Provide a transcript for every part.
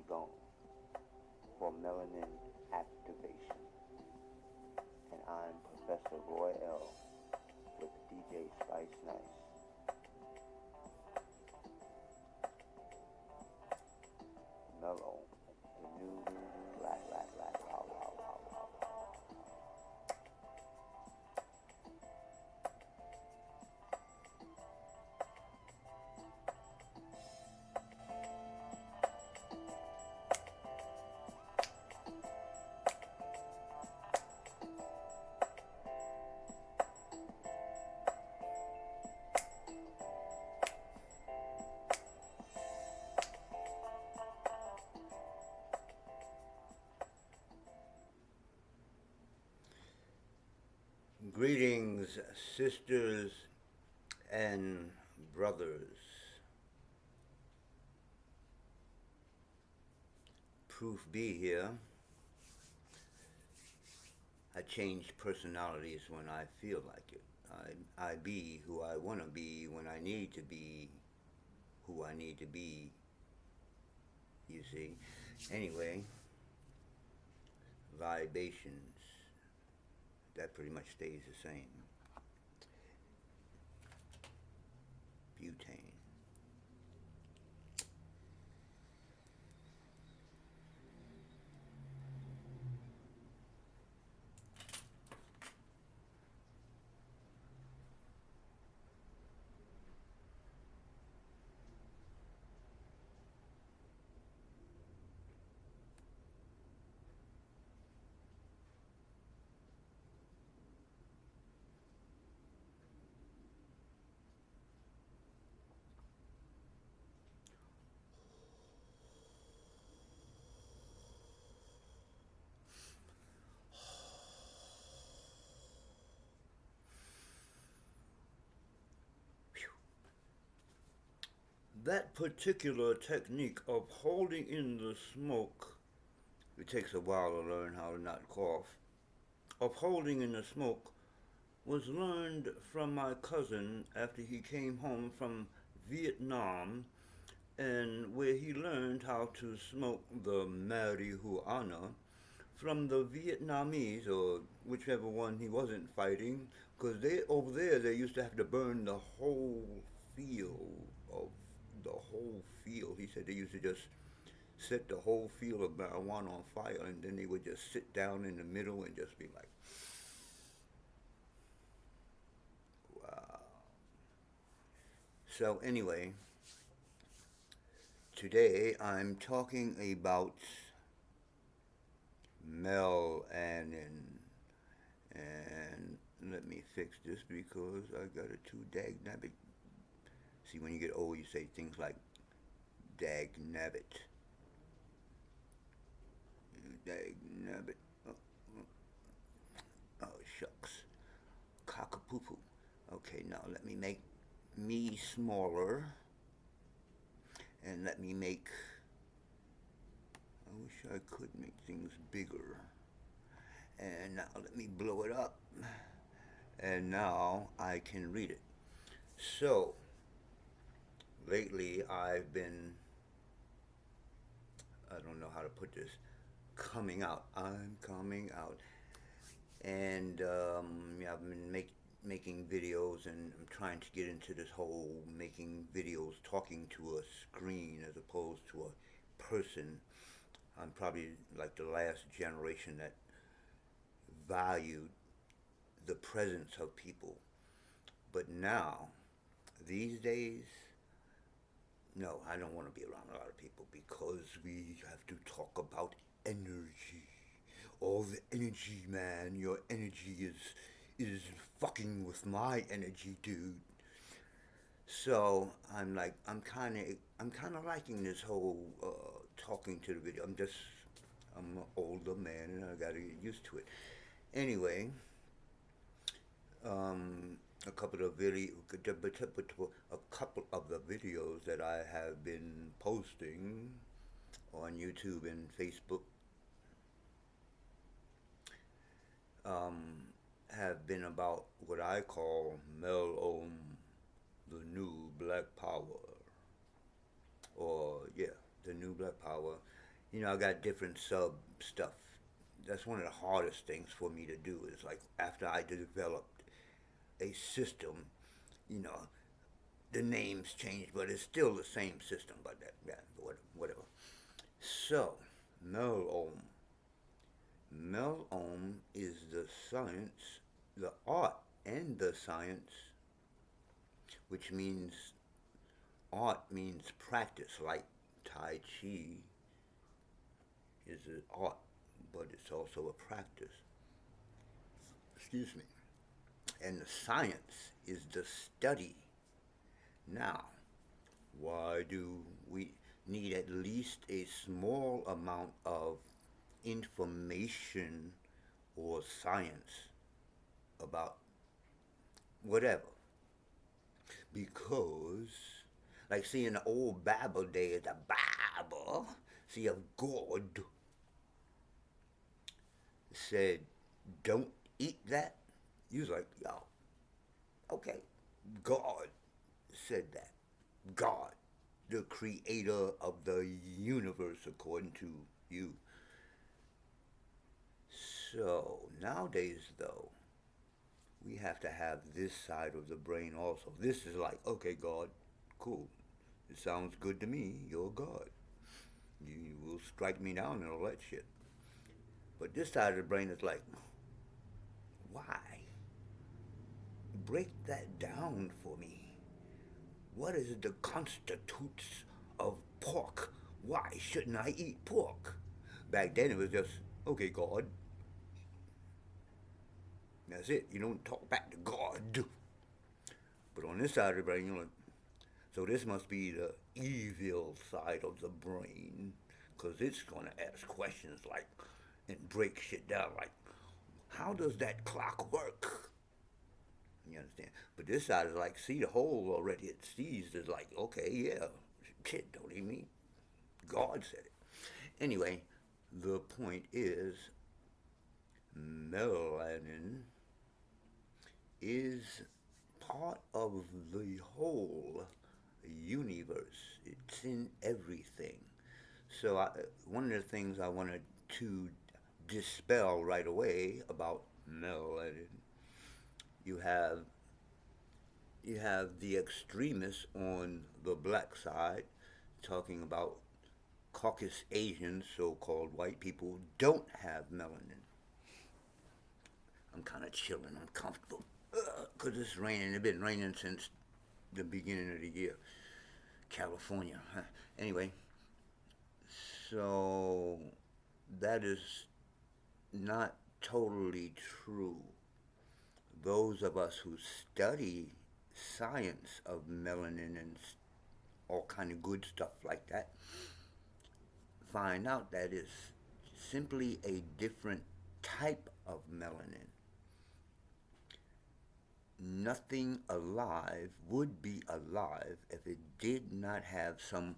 zone for melanin activation. And I'm Professor Roy L. with DJ Spice Nice. Mel-Om, the new black, wow, wow, wow, wow. Greetings, sisters and brothers. Proof B here. I change personalities when I feel like it. I be who I want to be when I need to be who I need to be, you see. Anyway, libations, that pretty much stays the same. Butane. That particular technique of holding in the smoke, it takes a while to learn how to not cough, of holding in the smoke was learned from my cousin after he came home from Vietnam, and where he learned how to smoke the marijuana from the Vietnamese, or whichever one he wasn't fighting, because they over there they used to have to burn the whole field of the whole field. He said they used to just set the whole field of marijuana on fire, and then they would just sit down in the middle and just be like, wow. So anyway, today I'm talking about MelAnin, and let me fix this because I got it too dag nabbit. See, when you get old, you say things like dag nabbit. Dag nabbit. Oh, shucks. Cockapoo. Okay, now let me make me smaller. And let me make, I wish I could make things bigger. And now let me blow it up. And now I can read it. So, lately I've been, I don't know how to put this, coming out. I'm coming out. And yeah, I've been making videos, and I'm trying to get into this whole making videos talking to a screen as opposed to a person. I'm probably like the last generation that valued the presence of people. But now, these days, no, I don't want to be around a lot of people because we have to talk about energy. All the energy, man. Your energy is fucking with my energy, dude. So I'm like, I'm kind of liking this whole talking to the video. I'm an older man and I gotta get used to it. Anyway, a couple of the videos that I have been posting on YouTube and Facebook have been about what I call Mel-Om, the new black power, or yeah, the new black power, I got different sub stuff. That's one of the hardest things for me to do is like after I developed a system, you know, the names change, but it's still the same system. But that, yeah, whatever. So, Mel-Om. Mel-Om is the science, the art, and the science, which means art means practice, like Tai Chi is an art, but it's also a practice. Excuse me. And the science is the study. Now, why do we need at least a small amount of information or science about whatever? Because, like, see, in the old Bible days, the Bible, see, of God said, don't eat that. You was like, yo, okay. God said that. God, the creator of the universe, according to you. So, nowadays, though, we have to have this side of the brain also. This is like, okay, God, cool. It sounds good to me. You're God. You will strike me down and all that shit. But this side of the brain is like, why? Break that down for me. What is the constitutes of pork? Why shouldn't I eat pork? Back then it was just, okay, God. That's it. You don't talk back to God. But on this side of the brain, you're like, so this must be the evil side of the brain. Because it's going to ask questions like, and break shit down like, how does that clock work? You understand? But this side is like, see the hole already. It sees is like, okay, yeah, shit, don't even mean God said it. Anyway, the point is, MelAnin is part of the whole universe. It's in everything. So one of the things I wanted to dispel right away about MelAnin, you have the extremists on the black side talking about Caucasus Asians, so-called white people, don't have melanin. I'm kind of chilling. I'm comfortable because it's raining. It's been raining since the beginning of the year. California. Huh. Anyway, so that is not totally true. Those of us who study science of melanin and all kind of good stuff like that find out that it's simply a different type of melanin. Nothing alive would be alive if it did not have some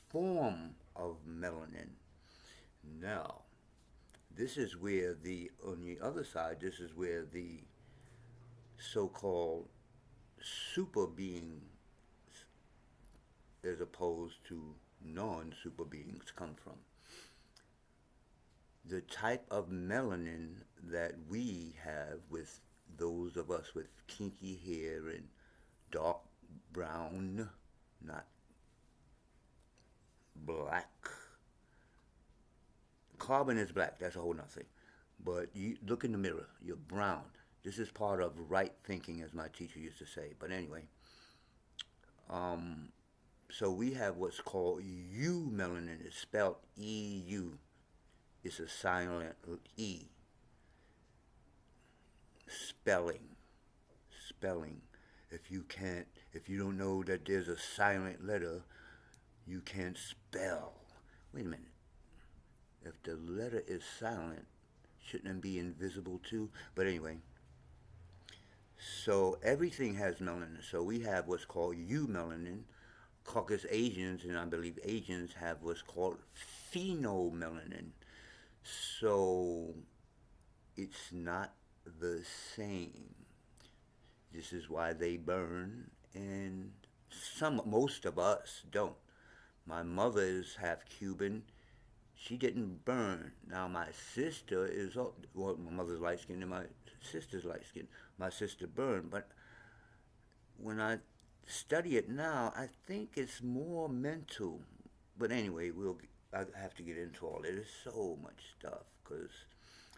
form of melanin. Now, this is where on the other side, this is where the so-called super beings as opposed to non-super beings come from. The type of melanin that we have with those of us with kinky hair and dark brown, not black. Carbon is black, that's a whole nother thing. But you look in the mirror, you're brown. This is part of right thinking, as my teacher used to say. But anyway, so we have what's called eumelanin. It's spelled E-U. It's a silent E. Spelling. If you don't know that there's a silent letter, you can't spell. Wait a minute. If the letter is silent, shouldn't it be invisible too? But anyway, so everything has melanin. So we have what's called eumelanin. Caucasus Asians, and I believe Asians, have what's called phenomelanin. So it's not the same. This is why they burn, and most of us don't. My mother is half Cuban. she didn't burn. Now my sister is well, my mother's light skinned and my sister's light skinned. My sister burned, but when I study it now, I think it's more mental. But anyway, I have to get into all it. There's so much stuff because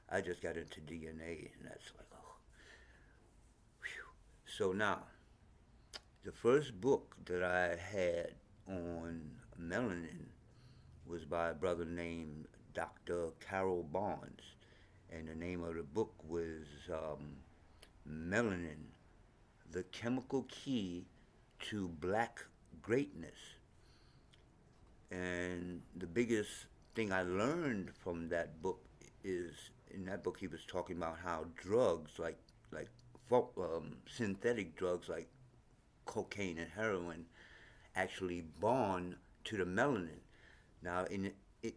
I just got into DNA, and that's like, oh, whew. So now, the first book that I had on melanin was by a brother named Dr. Carol Barnes, and the name of the book was Melanin, the Chemical Key to Black Greatness. And the biggest thing I learned from that book is, in that book he was talking about how drugs like synthetic drugs like cocaine and heroin actually bond to the melanin. Now,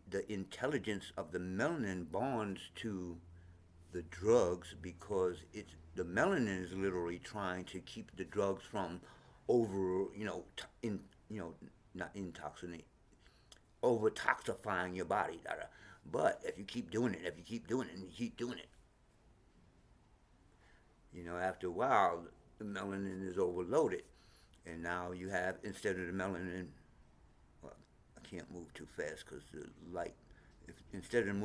the intelligence of the melanin bonds to the drugs because the melanin is literally trying to keep the drugs from over, not intoxicate, over toxifying your body. But if you keep doing it, if you keep doing it, and you keep doing it, after a while, the melanin is overloaded, and now you have, instead of the melanin, well, I can't move too fast because the light. Instead of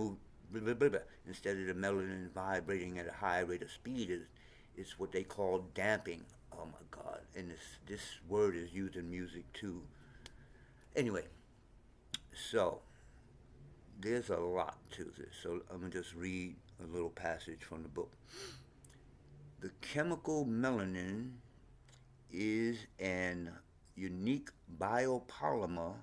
instead of the melanin vibrating at a high rate of speed, it's what they call damping. Oh my God! And this word is used in music too. Anyway, so there's a lot to this. So I'm gonna just read a little passage from the book. The chemical melanin is an unique biopolymer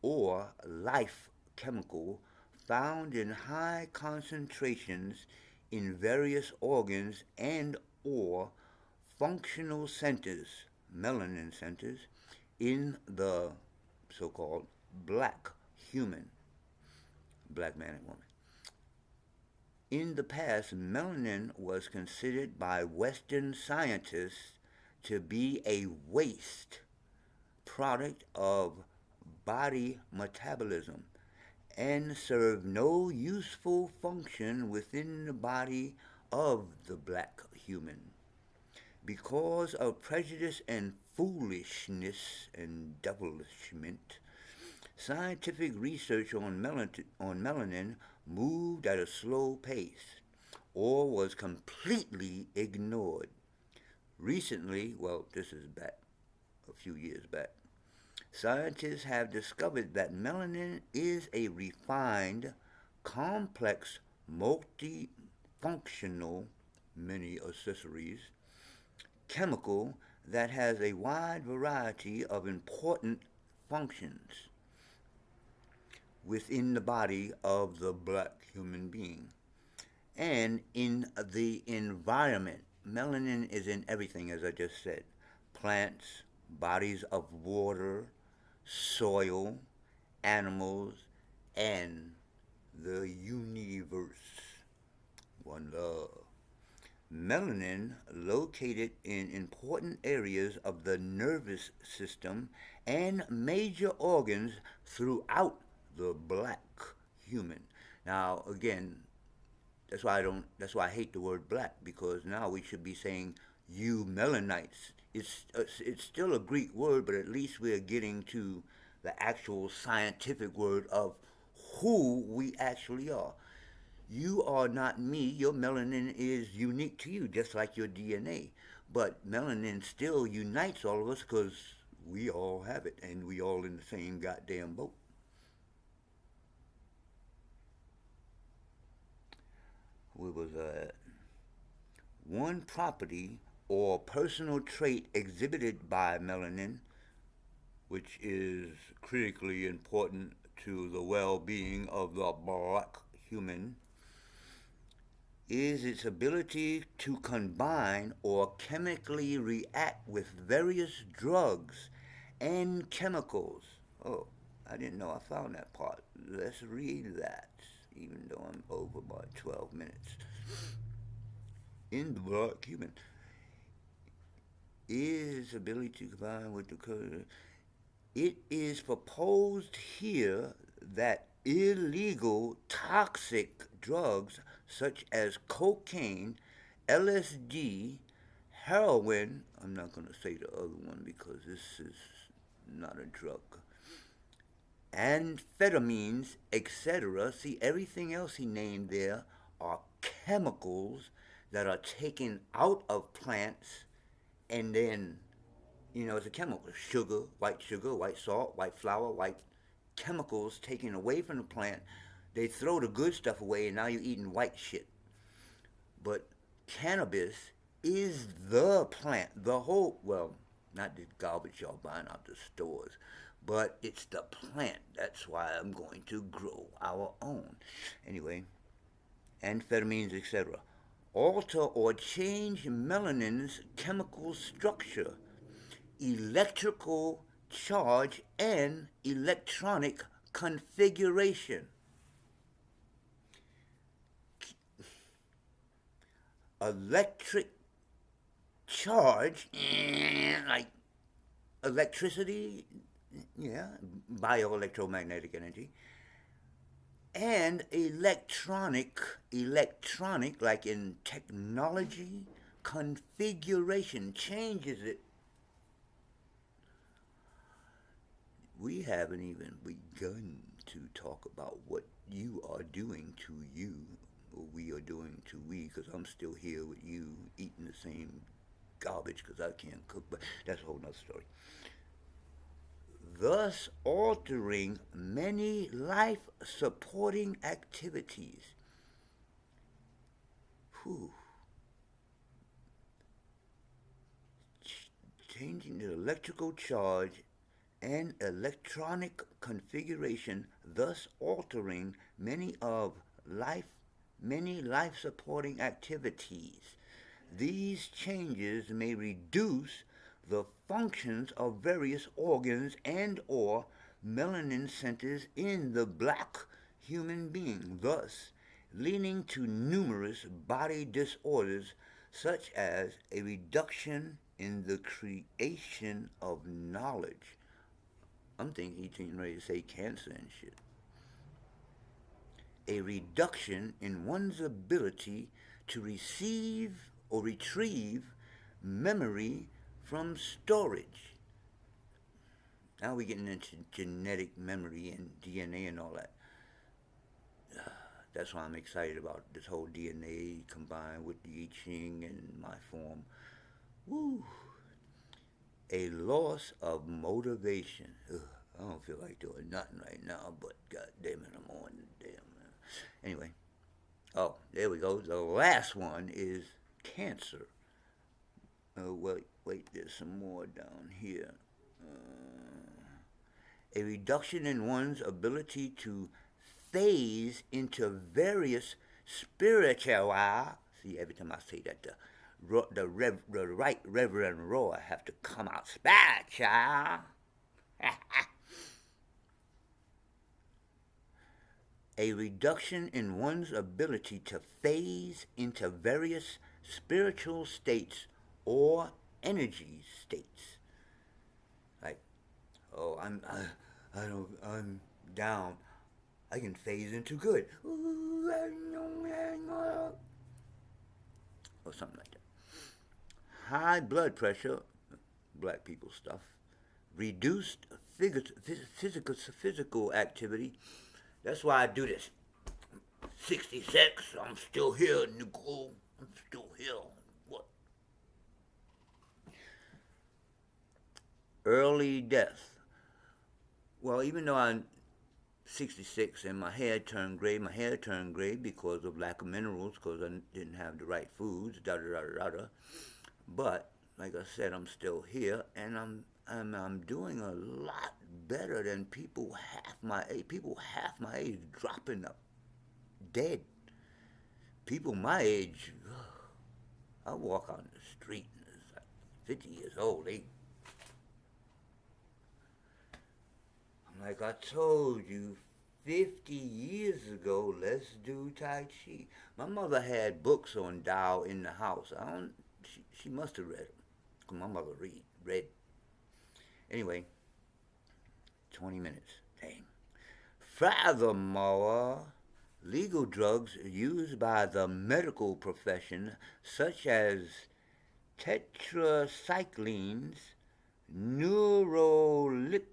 or life chemical found in high concentrations in various organs and or functional centers, melanin centers, in the so-called black human, black man and woman. In the past, melanin was considered by Western scientists to be a waste product of body metabolism and served no useful function within the body of the black human. Because of prejudice and foolishness and devilishment, scientific research on melanin moved at a slow pace or was completely ignored. Recently, well, this is back a few years back, scientists have discovered that melanin is a refined, complex, multifunctional, many accessories, chemical that has a wide variety of important functions within the body of the black human being and in the environment. Melanin is in everything, as I just said: plants, bodies of water, soil, animals, and the universe. One love. Melanin, located in important areas of the nervous system and major organs throughout the black human. Now, again, That's why I hate the word black, because now we should be saying you melanites. It's still a Greek word, but at least we're getting to the actual scientific word of who we actually are. You are not me. Your melanin is unique to you, just like your DNA. But melanin still unites all of us because we all have it, and we all in the same goddamn boat. Where was that? One property or personal trait exhibited by melanin, which is critically important to the well-being of the black human, is its ability to combine or chemically react with various drugs and chemicals. Oh, I didn't know I found that part. Let's read that, even though I'm over by 12 minutes. In the black human, is ability to combine with the current. It is proposed here that illegal toxic drugs such as cocaine, LSD, heroin, I'm not going to say the other one because this is not a drug, amphetamines, etc. See, everything else he named there are chemicals that are taken out of plants and then, it's a chemical. Sugar, white salt, white flour, white chemicals taken away from the plant. They throw the good stuff away and now you're eating white shit. But cannabis is the plant, the whole, well, not the garbage y'all buying out the stores, but it's the plant. That's why I'm going to grow our own. Anyway, amphetamines, etc. Alter or change melanin's chemical structure, electrical charge, and electronic configuration. Electric charge, like electricity, yeah, bioelectromagnetic energy, and electronic, like in technology, configuration changes it. We haven't even begun to talk about what you are doing to you, or we are doing to we, because I'm still here with you eating the same garbage because I can't cook, but that's a whole nother story. Thus altering many life-supporting activities. Whew. Changing the electrical charge and electronic configuration, thus altering many life-supporting activities. These changes may reduce the functions of various organs and or melanin centers in the black human being, thus leading to numerous body disorders such as a reduction in the creation of knowledge. I'm thinking he's getting ready to say cancer and shit. A reduction in one's ability to receive or retrieve memory from storage. Now we're getting into genetic memory and DNA and all that. That's why I'm excited about this whole DNA combined with the I Ching and my form. Woo! A loss of motivation. Ugh, I don't feel like doing nothing right now, but god damn it, I'm on the damn. Anyway. Oh, there we go. The last one is cancer. Wait, there's some more down here. A reduction in one's ability to phase into various spiritual. See, every time I say that, the right Reverend Roy have to come out spiritual. A reduction in one's ability to phase into various spiritual states or energy states. Like, oh, I'm down. I can phase into good. Or something like that. High blood pressure, black people stuff. Reduced physical activity. That's why I do this. 66, I'm still here, Nicole. I'm still here. What? Early death. Well, even though I'm 66 and my hair turned gray because of lack of minerals, because I didn't have the right foods, But, like I said, I'm still here, and I'm doing a lot better than people half my age. People half my age dropping up dead. People my age, I walk on the street and it's like 50 years old. I'm like, I told you 50 years ago, let's do Tai Chi. My mother had books on Tao in the house. She must have read them, because my mother read. Anyway, 20 minutes. Dang. Furthermore, legal drugs used by the medical profession, such as tetracyclines, neuroleptics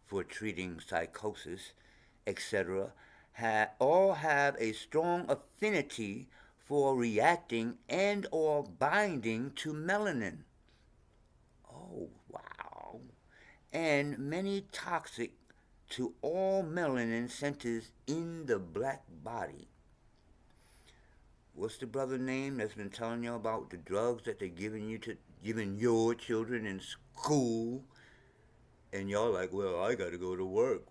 for treating psychosis, etc., all have a strong affinity for reacting and or binding to melanin. Oh, wow. And many toxic to all melanin centers in the black body. What's the brother name that's been telling you about the drugs that they're giving your children in school? And y'all like, well, I gotta go to work.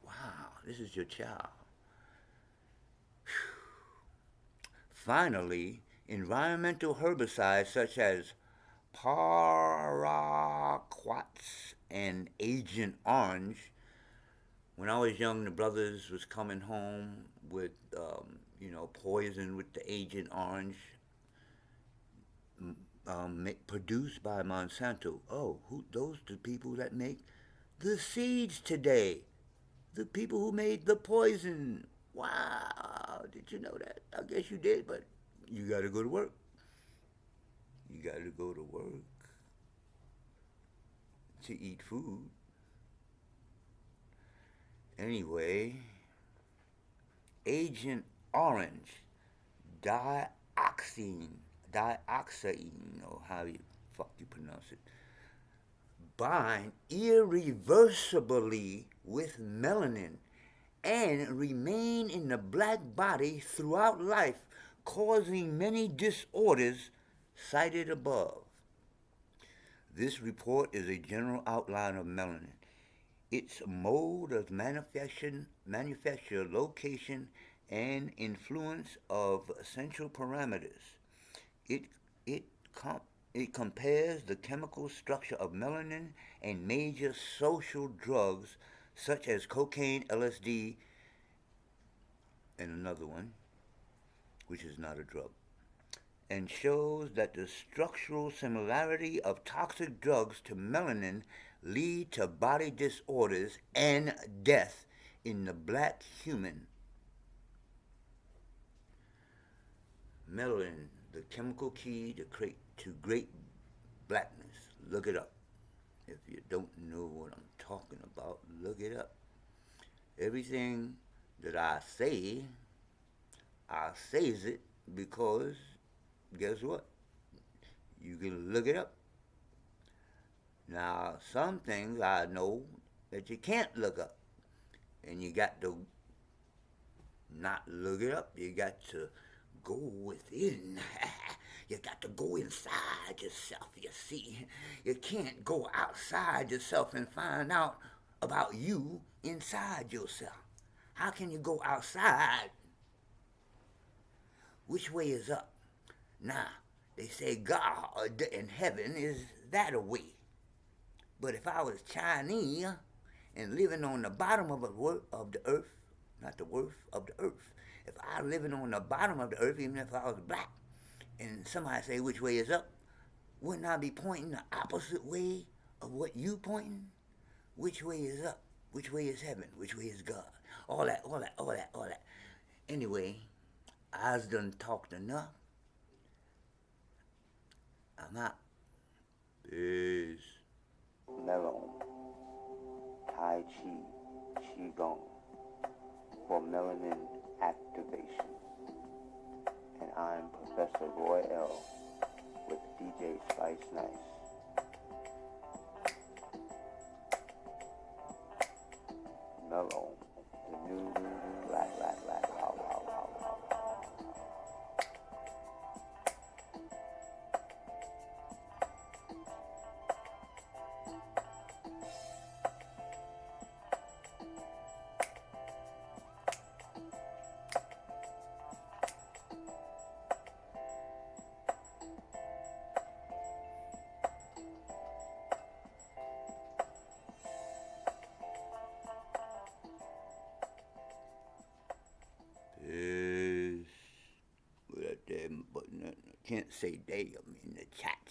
Wow, this is your child. Finally, environmental herbicides such as paraquats and Agent Orange. When I was young, the brothers was coming home with, poison with the Agent Orange, produced by Monsanto. Oh, those the people that make the seeds today. The people who made the poison. Wow, did you know that? I guess you did, but you got to go to work. You got to go to work to eat food. Anyway, Agent Orange, dioxine, or how you fuck you pronounce it, bind irreversibly with melanin and remain in the black body throughout life, causing many disorders cited above. This report is a general outline of melanin, its mode of manufacture, location, and influence of essential parameters. It, it, it compares the chemical structure of melanin and major social drugs such as cocaine, LSD, and another one, which is not a drug, and shows that the structural similarity of toxic drugs to melanin lead to body disorders and death in the black human. Melanin, the chemical key to great blackness. Look it up. If you don't know what I'm talking about, look it up. Everything that I says it because guess what? You can look it up. Now, some things I know that you can't look up. And you got to not look it up. You got to go within. You got to go inside yourself, you see. You can't go outside yourself and find out about you inside yourself. How can you go outside? Which way is up? Now, they say God in heaven is that a way. But if I was Chinese and living on the bottom of the earth, not the worth of the earth, if I was living on the bottom of the earth, even if I was black, and somebody say which way is up, wouldn't I be pointing the opposite way of what you pointing? Which way is up? Which way is heaven? Which way is God? All that. Anyway, I's done talked enough. I'm out. Peace. Mel-Om, Tai Chi, Qigong, for melanin activation. And I'm Professor Roy L. with DJ Spice Nice. Mel-Om, the new black. Can't say they, I'm in the chat.